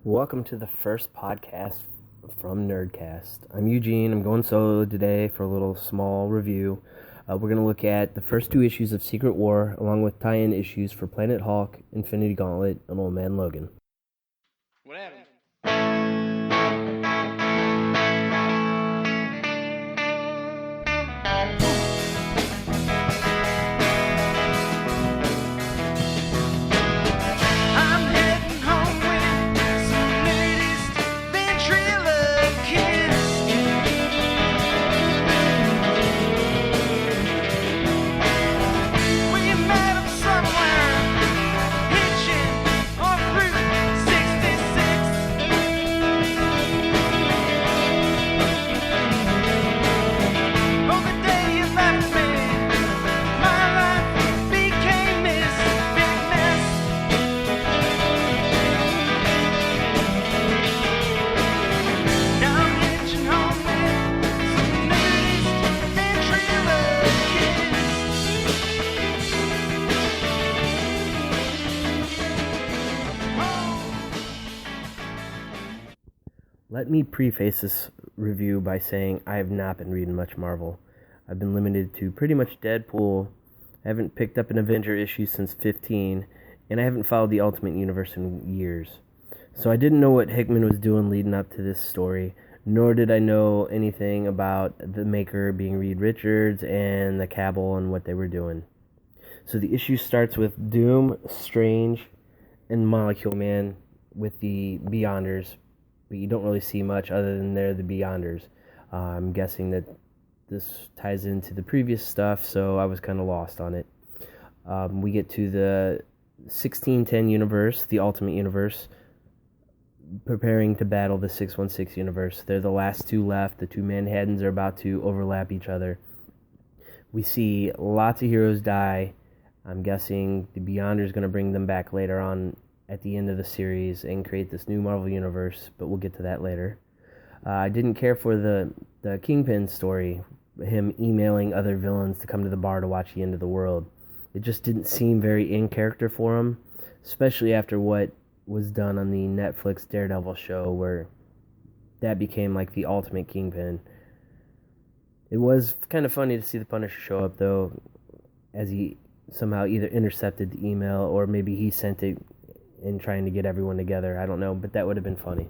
Welcome to the first podcast from Nyrdcast. I'm Eugene. I'm going solo today for a little small review. We're going to look at the first two issues of Secret War, along with tie-in issues for Planet Hulk, Infinity Gauntlet, and Old Man Logan. What happened? Let me preface this review by saying I have not been reading much Marvel. I've been limited to pretty much Deadpool. I haven't picked up an Avenger issue since 15, and I haven't followed the Ultimate Universe in years. So I didn't know what Hickman was doing leading up to this story, nor did I know anything about the maker being Reed Richards and the Cabal and what they were doing. So the issue starts with Doom, Strange, and Molecule Man with the Beyonders, but you don't really see much other than they're the Beyonders. I'm guessing that this ties into the previous stuff, so I was kind of lost on it. We get to the 1610 universe, the Ultimate Universe, preparing to battle the 616 universe. They're the last two left. The two Manhattans are about to overlap each other. We see lots of heroes die. I'm guessing the Beyonders going to bring them back later on at the end of the series and create this new Marvel Universe, but we'll get to that later. I didn't care for the Kingpin story, him emailing other villains to come to the bar to watch the end of the world. It just didn't seem very in character for him, especially after what was done on the Netflix Daredevil show, where that became like the ultimate Kingpin. It was kind of funny to see the Punisher show up, though, as he somehow either intercepted the email or maybe he sent it in trying to get everyone together. I don't know, but that would have been funny.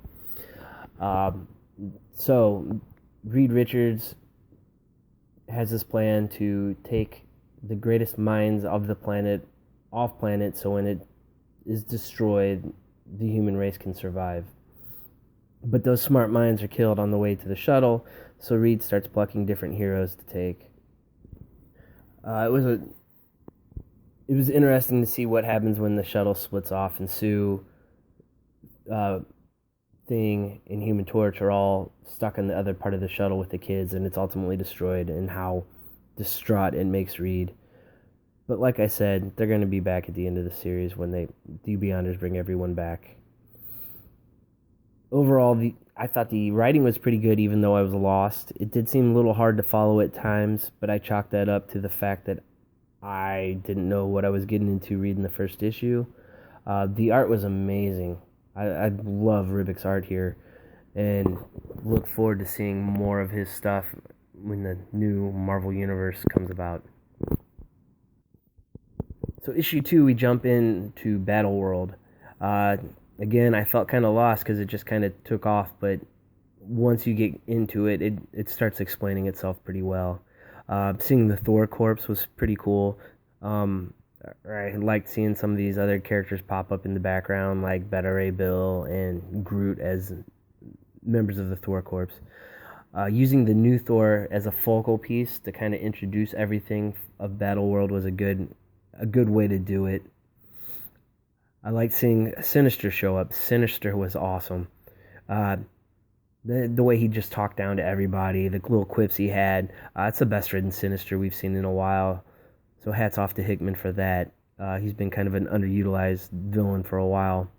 So, Reed Richards has this plan to take the greatest minds of the planet off planet, so when it is destroyed, the human race can survive. But those smart minds are killed on the way to the shuttle, so Reed starts plucking different heroes to take. It was interesting to see what happens when the shuttle splits off and Sue, Thing, and Human Torch are all stuck in the other part of the shuttle with the kids, and it's ultimately destroyed, and how distraught it makes Reed. But like I said, they're going to be back at the end of the series when the Beyonders bring everyone back. Overall, I thought the writing was pretty good, even though I was lost. It did seem a little hard to follow at times, but I chalked that up to the fact that I didn't know what I was getting into reading the first issue. The art was amazing. I love Ribick's art here, and look forward to seeing more of his stuff when the new Marvel Universe comes about. So issue 2, we jump into Battle World. Again, I felt kind of lost because it just kind of took off, but once you get into it, it starts explaining itself pretty well. Seeing the Thor corpse was pretty cool. I liked seeing some of these other characters pop up in the background, like Beta Ray Bill and Groot as members of the Thor corps. Using the new Thor as a focal piece to kind of introduce everything of Battle World was a good way to do it. I liked seeing Sinister show up. Sinister was awesome. The way he just talked down to everybody, the little quips he had, it's the best written Sinister we've seen in a while. So hats off to Hickman for that. He's been kind of an underutilized villain for a while.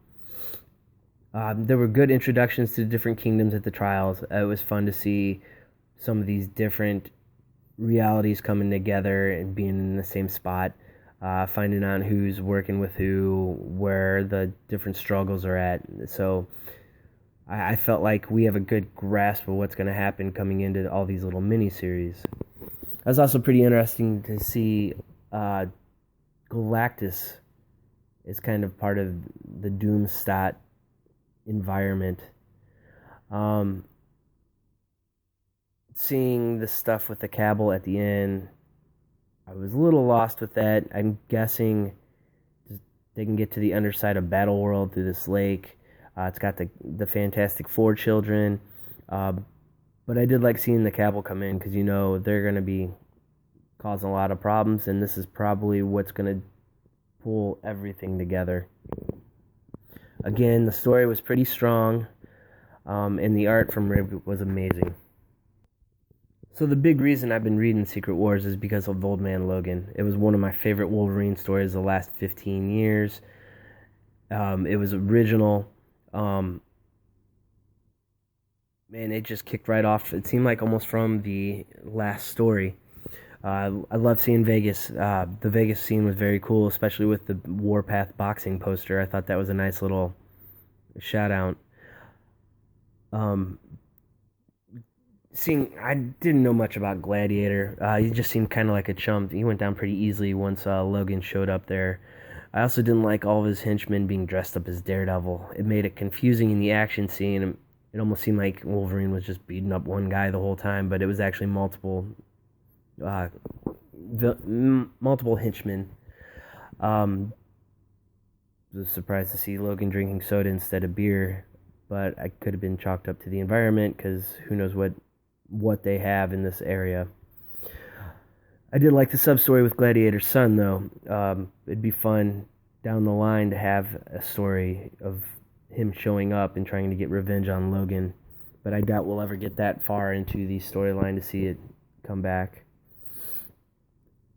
There were good introductions to different kingdoms at the trials. It was fun to see some of these different realities coming together and being in the same spot. Finding out who's working with who, where the different struggles are at. So I felt like we have a good grasp of what's going to happen coming into all these little mini-series. It was also pretty interesting to see Galactus is kind of part of the Doomstat environment. Seeing the stuff with the Cabal at the end, I was a little lost with that. I'm guessing they can get to the underside of Battleworld through this lake. It's got the Fantastic Four children. But I did like seeing the Cabal come in because, they're going to be causing a lot of problems, and this is probably what's going to pull everything together. Again, the story was pretty strong, and the art from Rib was amazing. So the big reason I've been reading Secret Wars is because of Old Man Logan. It was one of my favorite Wolverine stories the last 15 years. It was original. Man, it just kicked right off. It seemed like almost from the last story. I love seeing Vegas. The Vegas scene was very cool, especially with the Warpath boxing poster. I thought that was a nice little shout out. I didn't know much about Gladiator. He just seemed kind of like a chump. He went down pretty easily once Logan showed up there. I also didn't like all of his henchmen being dressed up as Daredevil. It made it confusing in the action scene. It almost seemed like Wolverine was just beating up one guy the whole time, but it was actually multiple henchmen. Was surprised to see Logan drinking soda instead of beer, but I could have been chalked up to the environment because who knows what they have in this area. I did like the sub-story with Gladiator's son, though. It'd be fun down the line to have a story of him showing up and trying to get revenge on Logan, but I doubt we'll ever get that far into the storyline to see it come back.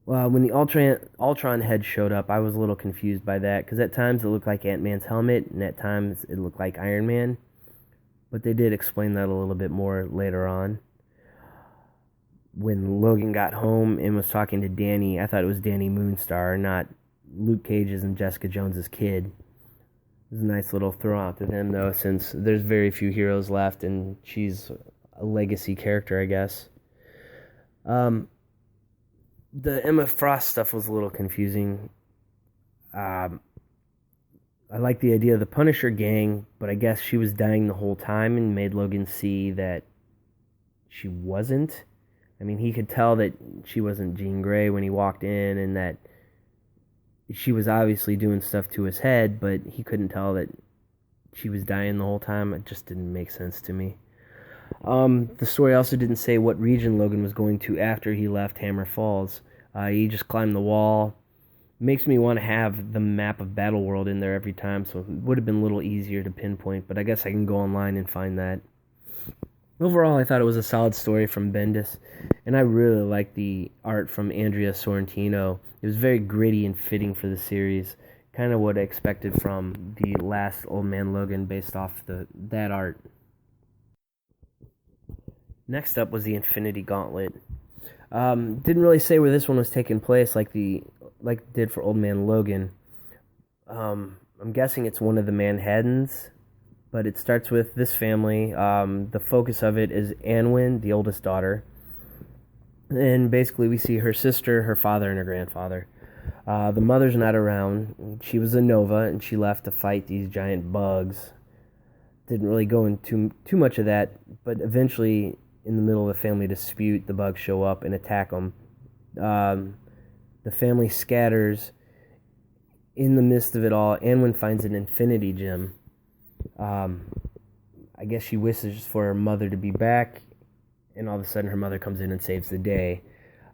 When the Ultron head showed up, I was a little confused by that, because at times it looked like Ant-Man's helmet, and at times it looked like Iron Man, but they did explain that a little bit more later on. When Logan got home and was talking to Danny, I thought it was Danny Moonstar, not Luke Cage's and Jessica Jones's kid. It was a nice little throw out to them, though, since there's very few heroes left, and she's a legacy character, I guess. The Emma Frost stuff was a little confusing. I like the idea of the Punisher gang, but I guess she was dying the whole time and made Logan see that she wasn't. I mean, he could tell that she wasn't Jean Grey when he walked in, and that she was obviously doing stuff to his head, but he couldn't tell that she was dying the whole time. It just didn't make sense to me. The story also didn't say what region Logan was going to after he left Hammer Falls. He just climbed the wall. Makes me want to have the map of Battleworld in there every time, so it would have been a little easier to pinpoint, but I guess I can go online and find that. Overall, I thought it was a solid story from Bendis, and I really liked the art from Andrea Sorrentino. It was very gritty and fitting for the series, kind of what I expected from the last Old Man Logan based off that art. Next up was the Infinity Gauntlet. Didn't really say where this one was taking place like it did for Old Man Logan. I'm guessing it's one of the Manhattans, but it starts with this family. The focus of it is Anwin, the oldest daughter. And basically we see her sister, her father, and her grandfather. The mother's not around. She was a Nova, and she left to fight these giant bugs. Didn't really go into too much of that, but eventually, in the middle of a family dispute, the bugs show up and attack them. The family scatters. In the midst of it all, Anwin finds an Infinity Gem. I guess she wishes for her mother to be back, and all of a sudden her mother comes in and saves the day.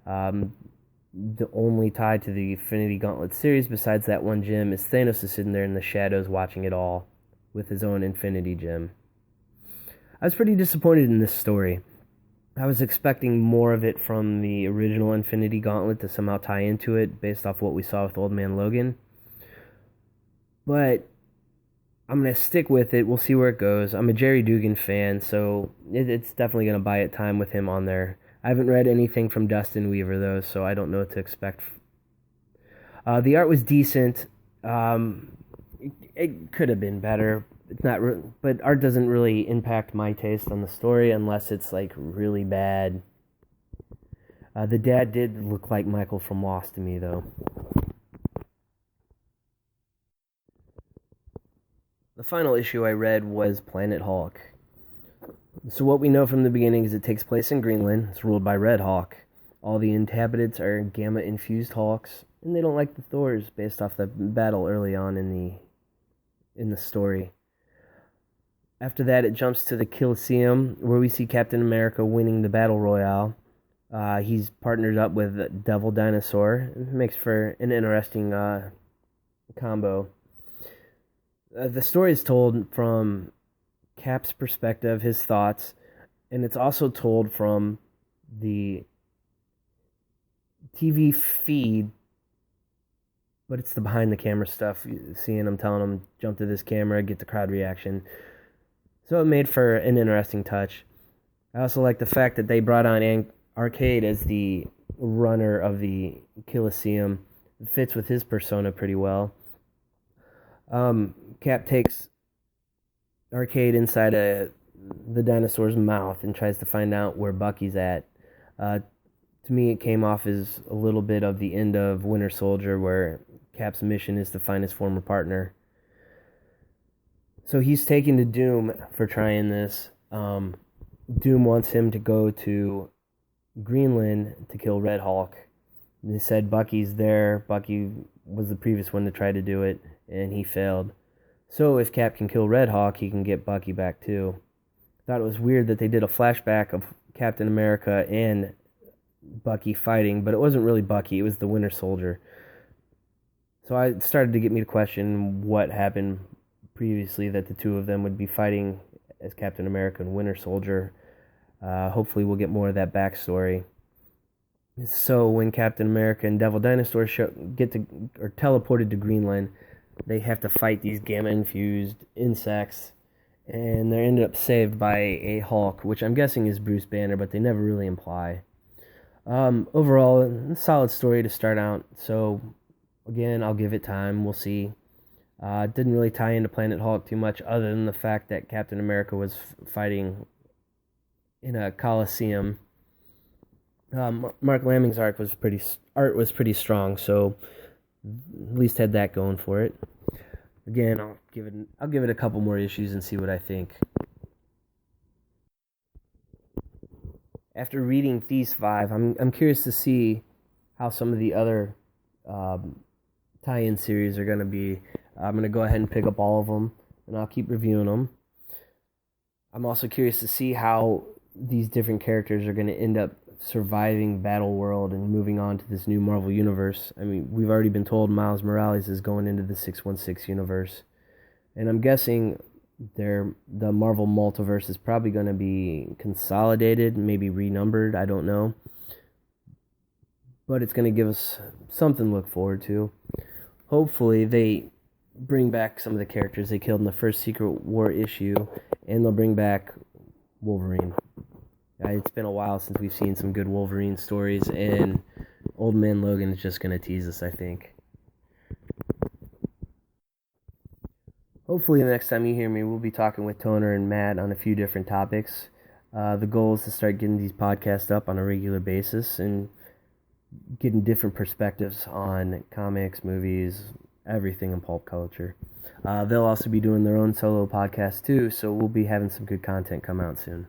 The only tie to the Infinity Gauntlet series besides that one gem is Thanos is sitting there in the shadows watching it all with his own Infinity Gem. I was pretty disappointed in this story. I was expecting more of it from the original Infinity Gauntlet to somehow tie into it based off what we saw with Old Man Logan. But I'm going to stick with it. We'll see where it goes. I'm a Jerry Dugan fan, so it's definitely going to buy it time with him on there. I haven't read anything from Dustin Weaver, though, so I don't know what to expect. The art was decent. It could have been better. it's not, but art doesn't really impact my taste on the story unless it's like really bad. The dad did look like Michael from Lost to me, though. The final issue I read was Planet Hulk. So what we know from the beginning is it takes place in Greenland. It's ruled by Red Hawk. All the inhabitants are gamma-infused Hulks, and they don't like the Thors based off the battle early on in the story. After that, it jumps to the Coliseum, where we see Captain America winning the Battle Royale. He's partnered up with Devil Dinosaur. It makes for an interesting combo. The story is told from Cap's perspective, his thoughts, and it's also told from the TV feed, but it's the behind the camera stuff, seeing him telling him jump to this camera, get the crowd reaction. So it made for an interesting touch. I also like the fact that they brought on Arcade as the runner of the Coliseum. It fits with his persona pretty well. Cap takes Arcade inside the dinosaur's mouth and tries to find out where Bucky's at. To me, it came off as a little bit of the end of Winter Soldier, where Cap's mission is to find his former partner. So he's taken to Doom for trying this. Doom wants him to go to Greenland to kill Red Hulk. They said Bucky's there. Bucky was the previous one to try to do it, and he failed. So if Cap can kill Red Hawk, he can get Bucky back too. Thought it was weird that they did a flashback of Captain America and Bucky fighting, but it wasn't really Bucky, it was the Winter Soldier. So I started to get me to question what happened previously, that the two of them would be fighting as Captain America and Winter Soldier. Hopefully we'll get more of that backstory. So when Captain America and Devil Dinosaur teleported to Greenland, they have to fight these gamma-infused insects, and they're ended up saved by a Hulk, which I'm guessing is Bruce Banner, but they never really imply. Overall, a solid story to start out, so again, I'll give it time, we'll see. It didn't really tie into Planet Hulk too much, other than the fact that Captain America was fighting in a Coliseum. Mark Laming's art was pretty strong, so at least had that going for it. Again, I'll give it a couple more issues and see what I think. After reading these 5, I'm curious to see how some of the other tie-in series are going to be. I'm going to go ahead and pick up all of them, and I'll keep reviewing them. I'm also curious to see how these different characters are going to end up surviving Battle World and moving on to this new Marvel universe. I mean, we've already been told Miles Morales is going into the 616 universe, and I'm guessing the Marvel multiverse is probably going to be consolidated, maybe renumbered, I don't know. But it's going to give us something to look forward to. Hopefully they bring back some of the characters they killed in the first Secret War issue, and they'll bring back Wolverine. It's been a while since we've seen some good Wolverine stories, and Old Man Logan is just going to tease us, I think. Hopefully the next time you hear me, we'll be talking with Toner and Matt on a few different topics. The goal is to start getting these podcasts up on a regular basis and getting different perspectives on comics, movies, everything in pulp culture. They'll also be doing their own solo podcast too, so we'll be having some good content come out soon.